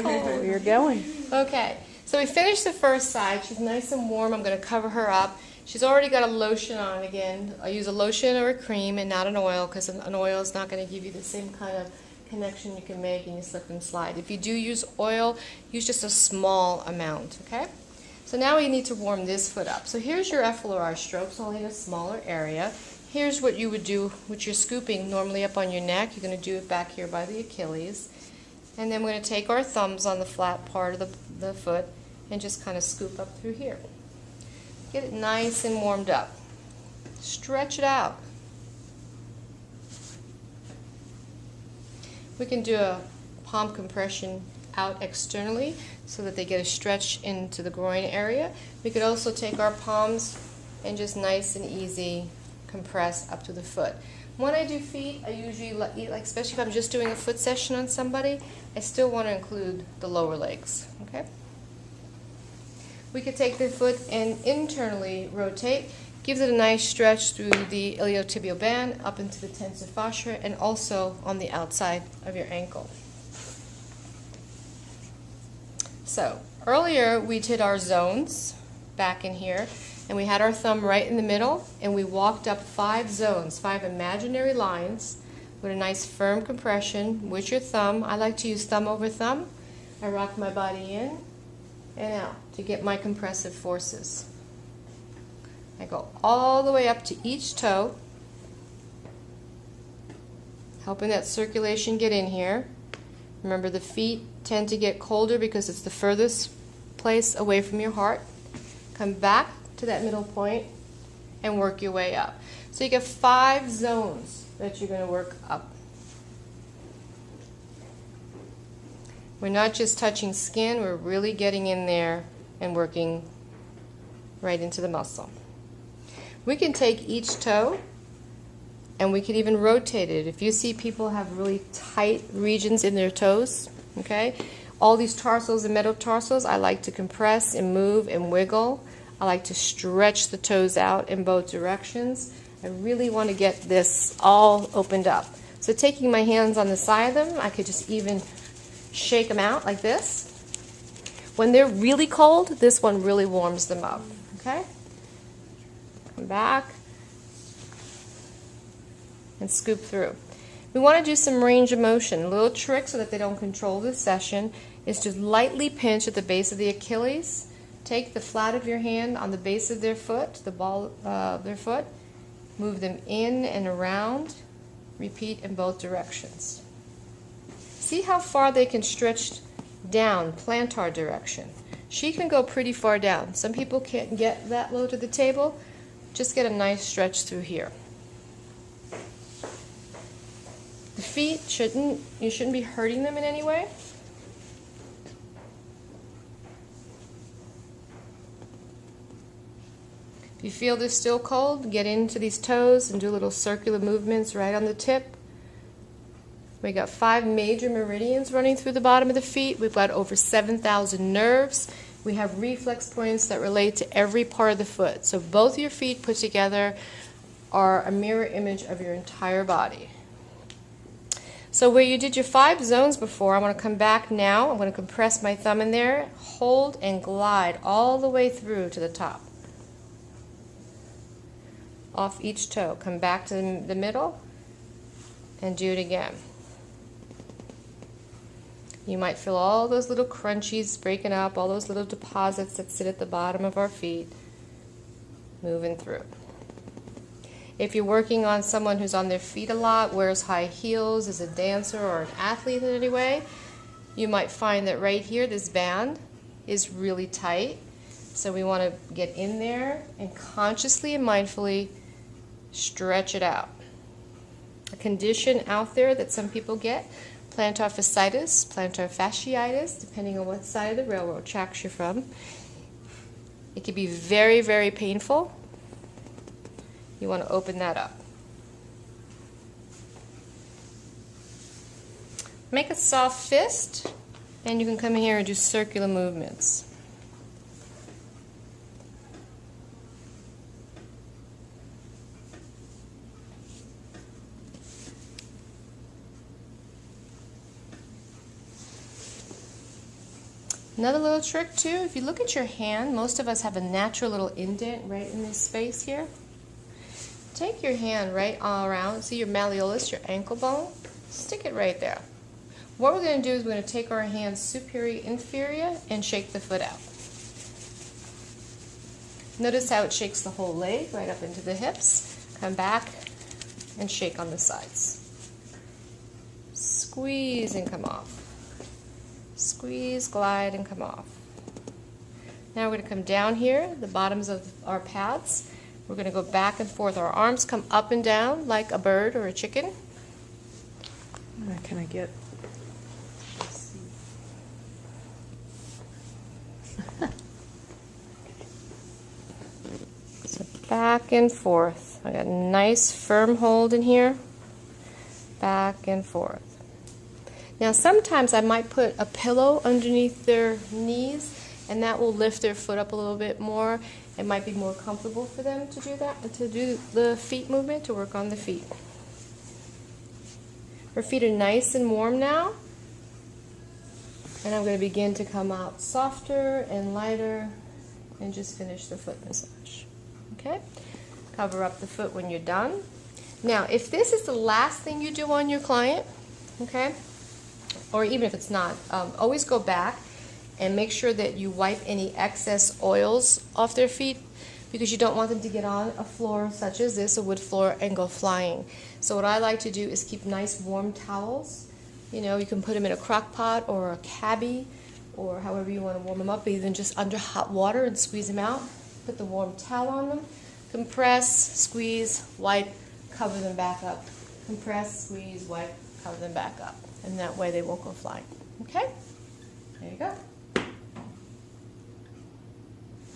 cold. You're going. Okay, so we finished the first side. She's nice and warm. I'm going to cover her up. She's already got a lotion on again. I use a lotion or a cream and not an oil because an oil is not going to give you the same kind of connection you can make and you slip and slide. If you do use oil, use just a small amount, okay? So now we need to warm this foot up. So here's your effleurage strokes, only in a smaller area. Here's what you would do with your scooping normally up on your neck. You're going to do it back here by the Achilles. And then we're going to take our thumbs on the flat part of the foot and just kind of scoop up through here. Get it nice and warmed up. Stretch it out. We can do a palm compression out externally so that they get a stretch into the groin area. We could also take our palms and just nice and easy compress up to the foot. When I do feet, I usually, like especially if I'm just doing a foot session on somebody, I still want to include the lower legs, okay? We could take the foot and internally rotate. Gives it a nice stretch through the iliotibial band up into the tensor fascia and also on the outside of your ankle. So earlier we did our zones back in here and we had our thumb right in the middle and we walked up 5 zones, 5 imaginary lines with a nice firm compression with your thumb. I like to use thumb over thumb. I rock my body in and out to get my compressive forces. I go all the way up to each toe, helping that circulation get in here. Remember, the feet tend to get colder because it's the furthest place away from your heart. Come back to that middle point and work your way up. So you get 5 zones that you're going to work up. We're not just touching skin, we're really getting in there and working right into the muscle. We can take each toe and we can even rotate it. If you see people have really tight regions in their toes, okay? All these tarsals and metatarsals, I like to compress and move and wiggle. I like to stretch the toes out in both directions. I really want to get this all opened up. So taking my hands on the side of them, I could just even shake them out like this. When they're really cold, this one really warms them up, okay? Come back and scoop through. We want to do some range of motion. A little trick so that they don't control this session is to lightly pinch at the base of the Achilles. Take the flat of your hand on the base of their foot, the ball of their foot. Move them in and around. Repeat in both directions. See how far they can stretch down, plantar direction. She can go pretty far down. Some people can't get that low to the table. Just get a nice stretch through here. The feet you shouldn't be hurting them in any way. If you feel they're still cold, get into these toes and do little circular movements right on the tip. We got 5 major meridians running through the bottom of the feet. We've got over 7,000 nerves. We have reflex points that relate to every part of the foot. So both your feet put together are a mirror image of your entire body. So where you did your 5 zones before, I'm going to come back now. I'm going to compress my thumb in there, hold and glide all the way through to the top. Off each toe. Come back to the middle and do it again. You might feel all those little crunchies breaking up, all those little deposits that sit at the bottom of our feet, moving through. If you're working on someone who's on their feet a lot, wears high heels, is a dancer or an athlete in any way, you might find that right here, this band is really tight. So we want to get in there and consciously and mindfully stretch it out. A condition out there that some people get, plantar fasciitis, plantar fasciitis, depending on what side of the railroad tracks you're from. It can be very, very painful. You want to open that up. Make a soft fist, and you can come here and do circular movements. Another little trick too, if you look at your hand, most of us have a natural little indent right in this space here. Take your hand right all around, see your malleolus, your ankle bone, stick it right there. What we're going to do is we're going to take our hands superior, inferior, and shake the foot out. Notice how it shakes the whole leg right up into the hips. Come back and shake on the sides. Squeeze and come off. Squeeze, glide, and come off. Now we're going to come down here, the bottoms of our pads. We're going to go back and forth. Our arms come up and down like a bird or a chicken. Can I get... So back and forth. I got a nice firm hold in here. Back and forth. Now sometimes I might put a pillow underneath their knees, and that will lift their foot up a little bit more. It might be more comfortable for them to do that, to do the feet movement, to work on the feet. Her feet are nice and warm now, and I'm going to begin to come out softer and lighter and just finish the foot massage. Okay? Cover up the foot when you're done. Now, if this is the last thing you do on your client, okay, or even if it's not, always go back and make sure that you wipe any excess oils off their feet, because you don't want them to get on a floor such as this, a wood floor, and go flying. So what I like to do is keep nice warm towels. You know, you can put them in a crock pot or a cabbie or however you want to warm them up, even just under hot water and squeeze them out. Put the warm towel on them, compress, squeeze, wipe, cover them back up. Compress, squeeze, wipe, cover them back up. And that way they won't go flying. Okay?